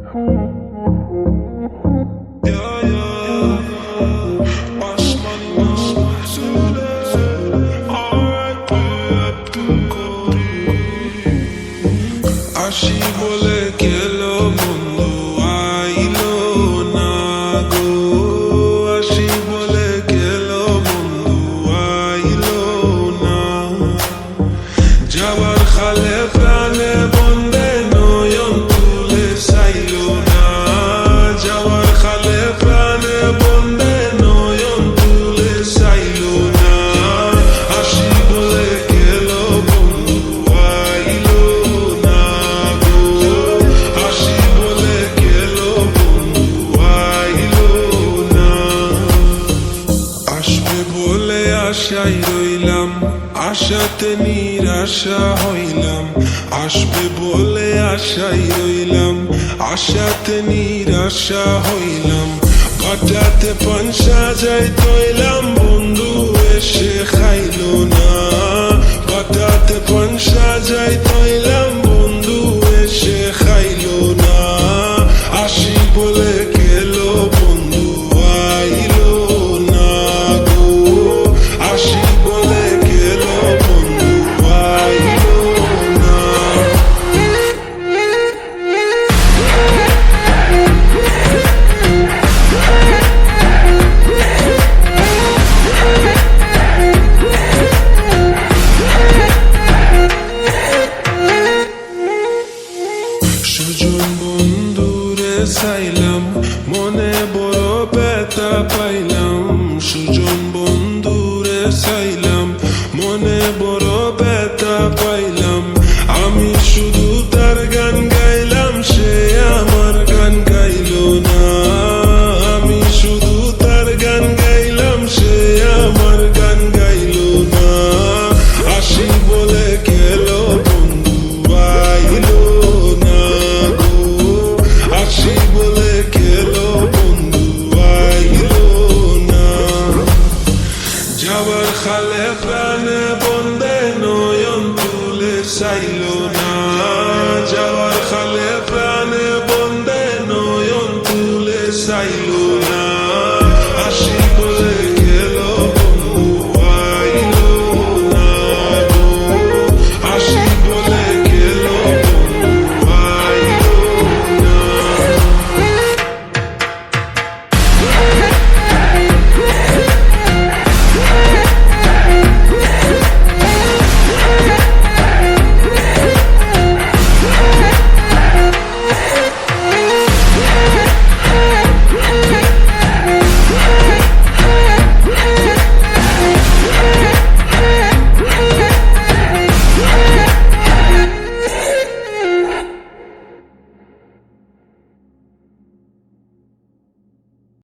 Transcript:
আসি বলে গেলো বন্ধু আইলো না গো, আসি বলে গেলো বন্ধু আইলো না। যাবার খালে প্রাণে বন্দে নয়ন তুলে চাইলো না, যাবার খালে প্রাণে বন্দে নয়ন তুলে চাইলো না। আসি বলে গেলো বন্ধু আইলো না গো, আসি বলে গেলো বন্ধু আইলো না। আসবে বলে আশাই রইলাম, আশাতে নিরাশা হইলাম। আসবে বলে আশাই রইলাম, আশাতে নিরাশা হইলাম। বাটাতে পানসা যাই তৈলাম, বন্ধু এসে খাইলো না। বাটাতে পানসা যাই তৈলাম, বন্ধু এসে খাইলো না। আসি বলে গেলো বন্ধু আইলো না গো, আসি বলে গেলো বন্ধু আইলো না। সুজন বন্ধুরে চাইলাম, মনে বড় ব্যথা পাইলাম। সুজন বন্ধুরে চাইলাম, মনে বড় ব্যথা পাইলাম। আমি শুধু তার গান গাইলাম, সে আমার গান গাইলো না। আমি শুধু তার গান গাইলাম, সে আমার গান গাইলো না। আসি বলে গেলো বন্ধু আইলো না গো, আসি বলে গেলো বন্ধু আইলো না। যাবার খালে প্রাণে বন্দে নয়ন তুলে চাইলো না, যাবার খালে প্রাণে বন্দে নয়ন তুলে চাইলো